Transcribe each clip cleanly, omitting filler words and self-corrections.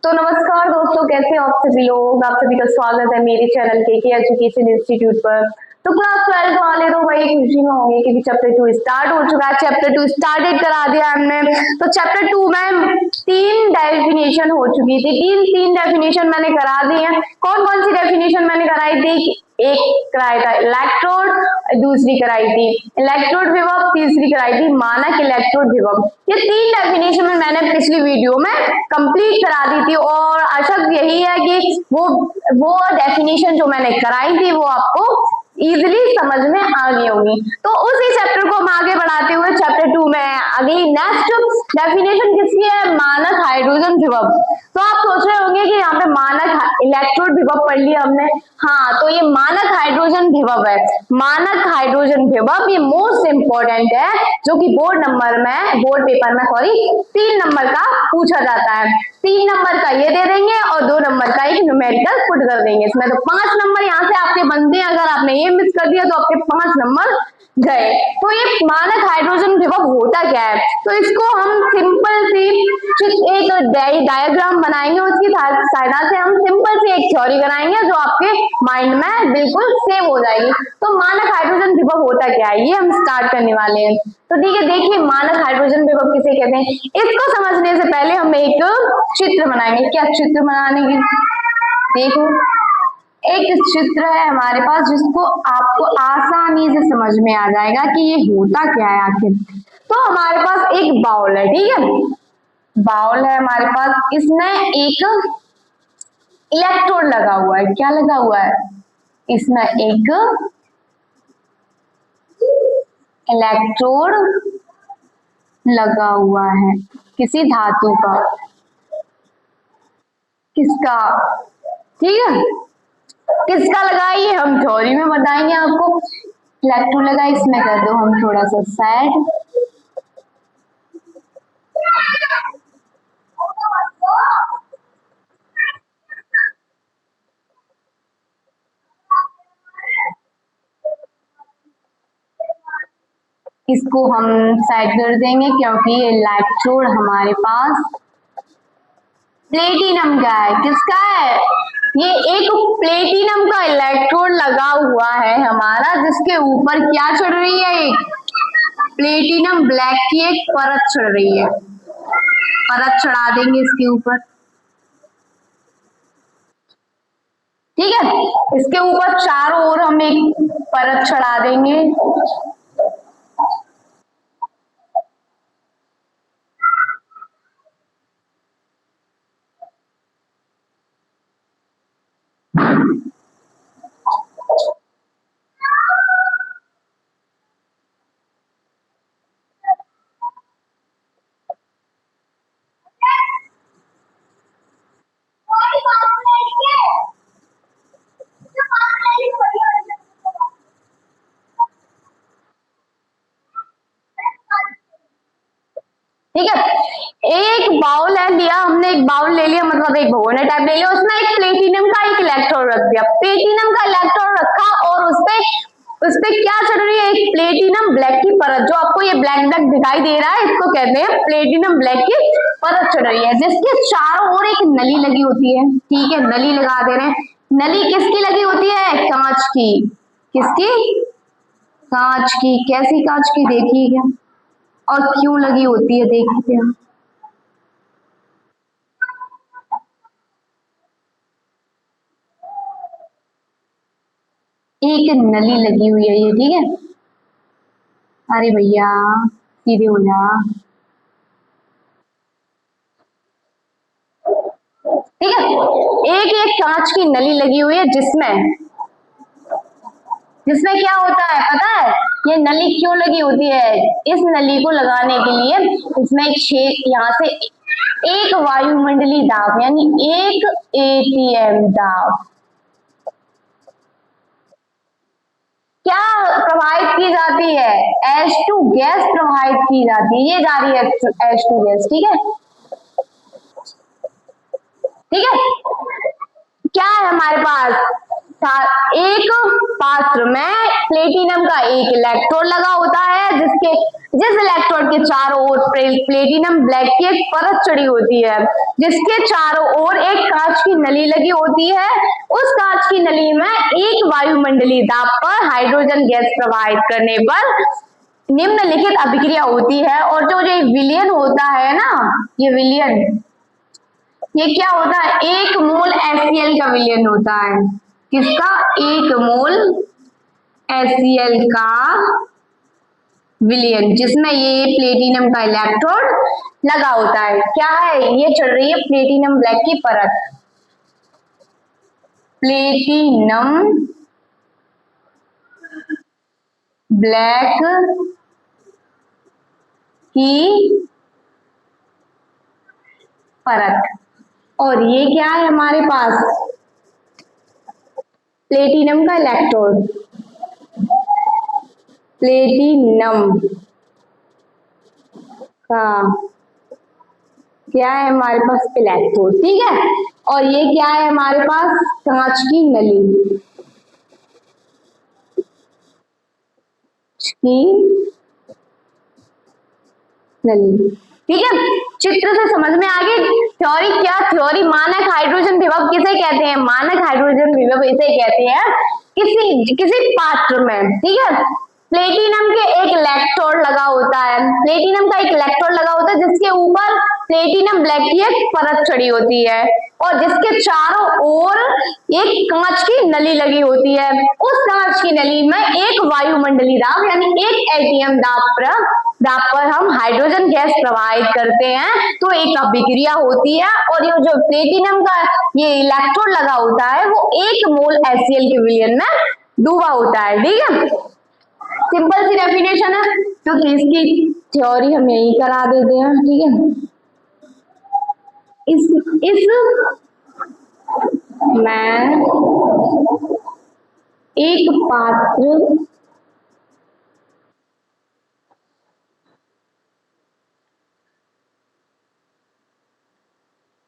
तो नमस्कार दोस्तों, कैसे हो आप सभी लोग। आप सभी का स्वागत है मेरे चैनल के एजुकेशन इंस्टीट्यूट पर। तो क्लास 12 वाले तो भाई खुशी में होंगे क्योंकि चैप्टर 2 स्टार्ट हो चुका है। चैप्टर 2 स्टार्टेड करा दिया हमने। तो चैप्टर 2 में 3 डेफिनेशन हो चुकी थी। तीन डेफिनेशन मैंने करा दी है। कौन कौन सी डेफिनेशन मैंने कराई थी? एक कराया था इलेक्ट्रोड, दूसरी कराई थी इलेक्ट्रोड विभव, तीसरी कराई थी मानक इलेक्ट्रोड विभव। ये 3 डेफिनेशन में मैंने पिछली वीडियो में कंप्लीट करा दी थी और आशा यही है कि वो डेफिनेशन जो मैंने कराई थी वो आपको इजिली समझ में आ गई होगी। तो उसी चैप्टर को हम आगे बढ़ाते हुए चैप्टर 2 में अगली नेक्स्ट डेफिनेशन किसकी है? मानक हाइड्रोजन विभव। तो आप सोच रहे होंगे कि यहाँ पे मानक इलेक्ट्रोड विभव पढ़ लिया हमने। हाँ, तो ये मानक हाइड्रोजन विभव है। मानक हाइड्रोजन विभव ये मोस्ट इंपॉर्टेंट है जो कि बोर्ड पेपर में 3 नंबर का पूछा जाता है। 3 नंबर का ये दे देंगे और 2 नंबर का एक न्यूमेरिकल पुट कर देंगे इसमें। तो 5 नंबर यहाँ से आपके बनते हैं। अगर आपने ये मिस कर दिया तो आपके 5 नंबर गए। तो ये मानक हाइड्रोजन विभव होता क्या है? तो इसको हम सिंपल सी एक डायग्राम बनाएंगे, उसकी सहायता से हम सिंपल सी एक थ्योरी कराएंगे जो आपके माइंड में बिल्कुल सेव हो जाएगी। तो मानक हाइड्रोजन विभव होता क्या है ये हम स्टार्ट करने वाले हैं। तो ठीक है, देखिए मानक हाइड्रोजन विभव किसे कहते हैं इसको समझने से पहले हम एक चित्र बनाएंगे। क्या चित्र बनाने की? देखो, एक चित्र है हमारे पास जिसको आपको आसानी से समझ में आ जाएगा कि ये होता क्या है आखिर। तो हमारे पास एक बाउल है, ठीक है, बाउल है हमारे पास। इसमें एक इलेक्ट्रोड लगा हुआ है। क्या लगा हुआ है? इसमें एक इलेक्ट्रोड लगा हुआ है किसी धातु का। किसका? ठीक है, किसका लगा ये हम थ्योरी में बताएंगे आपको। इलेक्ट्रोड लगा, इसमें कर दो हम थोड़ा सा साइड। इसको हम साइड कर देंगे क्योंकि ये इलेक्ट्रोड हमारे पास प्लेटिनम का है। किसका है? ये एक प्लेटिनम का इलेक्ट्रोड लगा हुआ है हमारा, जिसके ऊपर क्या चढ़ रही है? एक प्लेटिनम ब्लैक की एक परत चढ़ रही है। परत चढ़ा देंगे इसके ऊपर, ठीक है। इसके ऊपर चारों ओर हम एक परत चढ़ा देंगे। ठीक है, एक बाउल है लिया हमने, एक बाउल ले लिया मतलब एक भगोना टाइप ले लिया, उसमें एक प्लेटिनम का एक इलेक्ट्रोड रख दिया। प्लेटिनम का इलेक्ट्रोड रखा और उसपे क्या चढ़ रही है? एक प्लेटिनम ब्लैक की परत। जो आपको ये ब्लैक ब्लैक दिखाई दे रहा है इसको कहते हैं प्लेटिनम ब्लैक की परत चढ़ रही है, जिसके चारों ओर एक नली लगी होती है। ठीक है, नली लगा दे रहे हैं। नली किसकी लगी होती है? कांच की। किसकी? कांच की। कैसी कांच की? देखिए क्या और क्यों लगी होती है, देखते हैं। एक नली लगी हुई है ये, ठीक है। अरे भैया सीधे हो जा, ठीक है। एक एक कांच की नली लगी हुई है जिसमें क्या होता है पता है? ये नली क्यों लगी होती है? इस नली को लगाने के लिए इसमें एक छेद, यहाँ से एक वायुमंडलीय दाब यानी एक एटीएम दाब क्या प्रवाहित की जाती है? H2 गैस प्रवाहित की जाती है। ये जा रही है H2 गैस, ठीक है, ठीक है। क्या है हमारे पास? एक पात्र में प्लेटिनम का एक इलेक्ट्रोड लगा होता है जिस इलेक्ट्रोड के चारों ओर प्लेटिनम ब्लैक की एक परत चढ़ी होती है। जिसके चारों ओर एक कांच की नली लगी होती है। उस कांच की नली में एक वायुमंडलीय दाब पर हाइड्रोजन गैस प्रवाहित करने पर निम्नलिखित अभिक्रिया होती है। और जो ये विलयन होता है ना, ये विलयन, ये क्या होता है, 1 मोल HCl का विलयन होता है। किसका? 1 मोल HCl का विलयन, जिसमें ये प्लेटिनम का इलेक्ट्रोड लगा होता है। क्या है? ये चल रही है प्लेटिनम ब्लैक की परत, प्लेटिनम ब्लैक की परत। और ये क्या है हमारे पास? प्लेटिनम का इलेक्ट्रोड, प्लेटिनम का क्या है हमारे पास? इलेक्ट्रोड, ठीक है। और ये क्या है हमारे पास? कांच की नली की नली, ठीक है। चित्र से समझ में आ गई थ्योरी। क्या थ्योरी? मानक हाइड्रोजन विभव किसे कहते हैं? मानक हाइड्रोजन विभव इसे कहते हैं किसी किसी पात्र में, ठीक है, प्लेटिनम के एक इलेक्ट्रोड लगा होता है। प्लेटिनम का एक इलेक्ट्रोड लगा होता है जिसके ऊपर प्लेटिनम ब्लैक की एक परत चढ़ी होती है और जिसके चारों ओर एक कांच की नली लगी होती है। उस कांच की नली में एक वायुमंडलीय दाब यानी एक एटीएम दाब पर हम हाइड्रोजन गैस प्रवाहित करते हैं तो एक अभिक्रिया होती है और ये जो प्लेटिनम का ये इलेक्ट्रोड लगा होता है वो 1 मोल HCl के विलयन में डूबा होता है, ठीक है। सिंपल सी डेफिनेशन है, तो इसकी थ्योरी हम यही करा देते हैं, ठीक है। इस मैं एक पात्र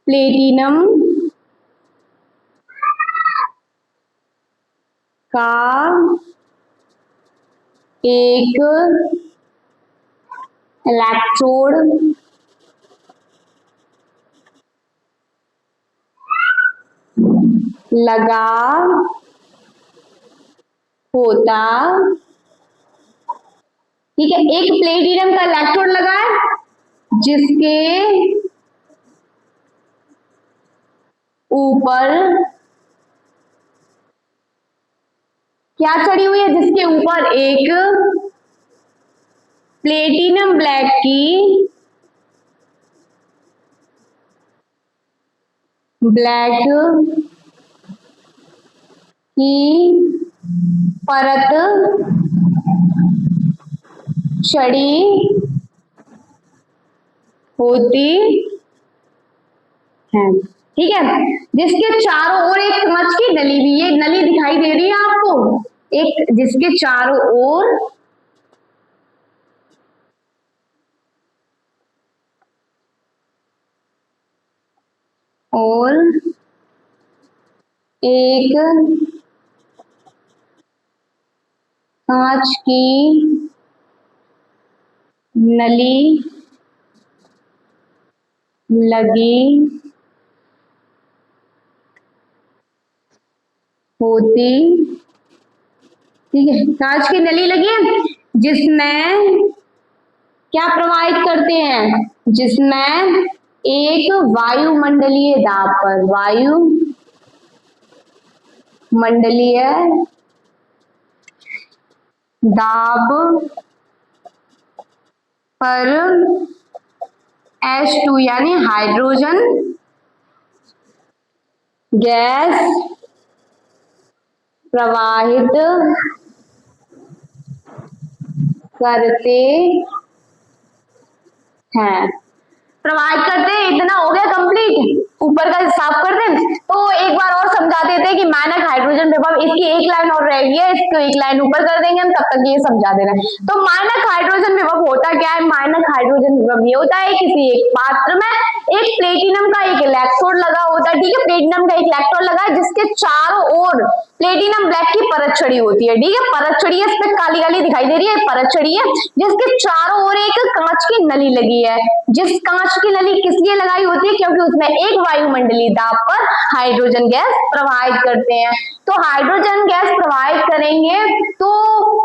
प्लेटिनम का एक इलेक्ट्रोड लगा होता, ठीक है। एक प्लेटिनम का इलेक्ट्रोड लगा है जिसके ऊपर क्या चढ़ी हुई है? जिसके ऊपर एक प्लेटिनम ब्लैक की परत चढ़ी होती है, ठीक है। जिसके चारों ओर एक कांच की नली भी, ये नली दिखाई दे रही है आपको, एक जिसके चारों ओर एक कांच की नली लगी होती, ठीक है। कांच की नली लगी है जिसमें क्या प्रवाहित करते हैं? जिसमें एक वायुमंडलीय दाब पर, वायुमंडलीय दाब पर H2 यानी हाइड्रोजन गैस प्रवाहित करते हैं। प्रवाहित करते हैं, इतना हो गया कंप्लीट। ऊपर का साफ कर दें तो एक बार और समझा देते हैं कि मानक हाइड्रोजन विभव, इसकी एक लाइन और रह गई है, इसको एक लाइन ऊपर कर देंगे हम, तब तक ये समझा देना है। तो मानक हाइड्रोजन विभव होता क्या है? मानक हाइड्रोजन विभव ये होता है किसी एक पात्र में एक प्लेटिनम का एक इलेक्ट्रोड लगा होता है, ठीक है, प्लेटिनम का एक इलेक्ट्रोड लगा है जिसके चारों ओर प्लेटिनम ब्लैक की परत चढ़ी होती है, ठीक है, परत चढ़ी है, इस पे काली काली दिखाई दे रही है, परत चढ़ी है जिसके चारों ओर एक कांच की नली लगी है। जिस कांच की नली किस लिए लगाई होती है? क्योंकि उसमें एक वायुमंडलीय दाब पर हाइड्रोजन गैस प्रवाहित करते हैं। तो हाइड्रोजन गैस प्रवाहित करेंगे तो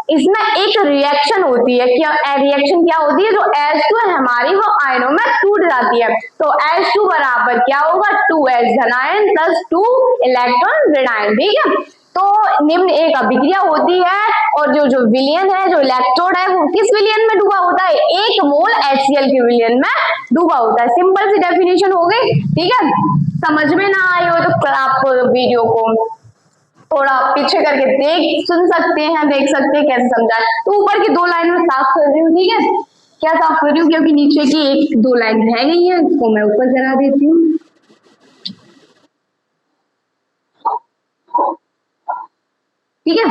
इसमें एक रिएक्शन होती है, क्या रिएक्शन क्या होती है? जो H2 है हमारी वो आयनों में टूट जाती है। तो H2 बराबर क्या होगा? 2H धनायन प्लस 2 इलेक्ट्रॉन ऋणायन, ठीक है। तो निम्न एक अभिक्रिया होती है और जो विलयन है, जो इलेक्ट्रोड है, वो किस विलयन में डूबा होता है? 1 मोल HCl के विलयन में डूबा होता है। सिंपल सी डेफिनेशन हो गई, ठीक है। समझ में ना आई हो तो आप वीडियो को थोड़ा पीछे करके सुन सकते हैं, देख सकते हैं कैसे समझा। तो ऊपर की 2 लाइन में साफ कर रही हूँ, ठीक है। क्या साफ कर रही हूँ? क्योंकि नीचे की 1-2 लाइन रह गई है, इसको मैं ऊपर करा देती हूँ। ठीक है,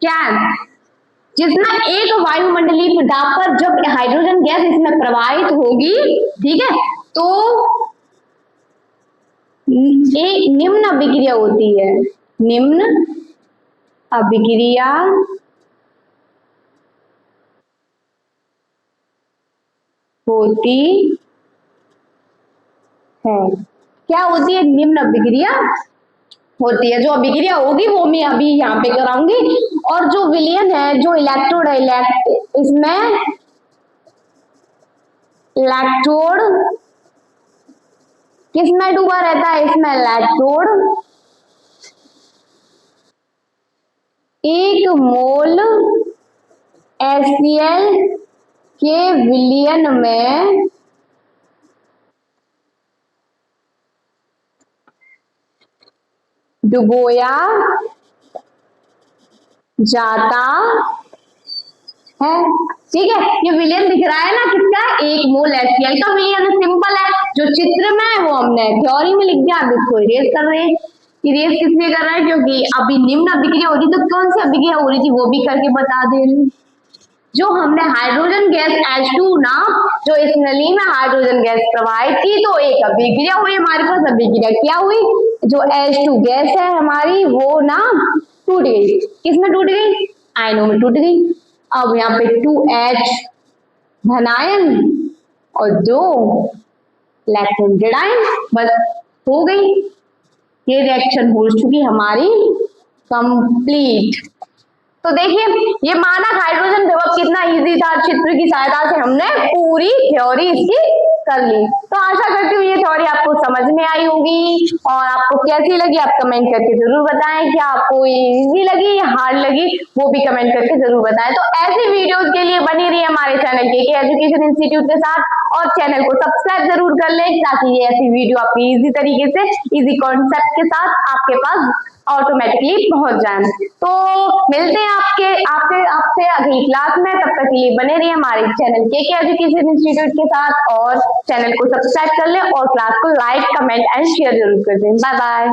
क्या है? जिसमें एक वायुमंडलीय दाब पर जब हाइड्रोजन गैस इसमें प्रवाहित होगी, ठीक है, तो एक निम्न अभिक्रिया होती है, निम्न अभिक्रिया होती है। क्या होती है? निम्न अभिक्रिया होती है। जो अभिक्रिया होगी वो मैं अभी यहाँ पे कराऊंगी। और जो विलयन है, जो इलेक्ट्रोड है, इसमें इलेक्ट्रोड किसमें डूबा रहता है? इसमें इलेक्ट्रोड 1 मोल HCl के विलयन में डुबोया जाता है, ठीक है। ये विलयन दिख रहा है ना किसका? 1 मोल HCl का विलयन। सिंपल है, जो चित्र में है वो हमने थ्योरी में लिख दिया, अब इसको इरेज कर रहे हैं। इरेज किसलिए कर रहे हैं? क्योंकि अभी निम्न अभिक्रिया हो रही, तो कौन सी अभिक्रिया हो रही थी वो भी करके बता दे रही हूँ। जो हमने हाइड्रोजन गैस H2 ना, जो इस नली में हाइड्रोजन गैस प्रवाहित की, तो एक अभिक्रिया हुई हमारे पास। अभिक्रिया क्या हुई? जो H2 गैस है हमारी वो ना टूट गई। किसमें टूट गई? आयनों में टूट गई। अब यहाँ पे 2H धनायन और 2 इलेक्ट्रॉन ऋणायन, बस हो गई। ये रिएक्शन हो चुकी हमारी कंप्लीट। तो देखिए, ये मानक हाइड्रोजन विभव कितना इजी था, चित्र की सहायता से हमने पूरी थ्योरी इसकी कर ली। तो आशा करती हूँ ये थ्योरी आपको समझ में आई होगी, और आपको कैसी लगी आप कमेंट करके जरूर बताएं। क्या आपको इजी लगी या हार्ड लगी वो भी कमेंट करके जरूर बताएं। तो ऐसी वीडियोस के लिए बनी रही हमारे चैनल के एजुकेशन इंस्टीट्यूट के साथ, और चैनल को सब्सक्राइब जरूर कर लें ताकि ये ऐसी वीडियो आपकी इजी तरीके से, इजी कॉन्सेप्ट के साथ आपके पास ऑटोमेटिकली पहुंच जाए। तो मिलते हैं आपसे अगली क्लास में। तब तक के लिए बने रहिए हमारे चैनल के एजुकेशन इंस्टीट्यूट के साथ, और चैनल को सब्सक्राइब कर लें और क्लास को लाइक, कमेंट एंड शेयर जरूर कर दें। Bye bye.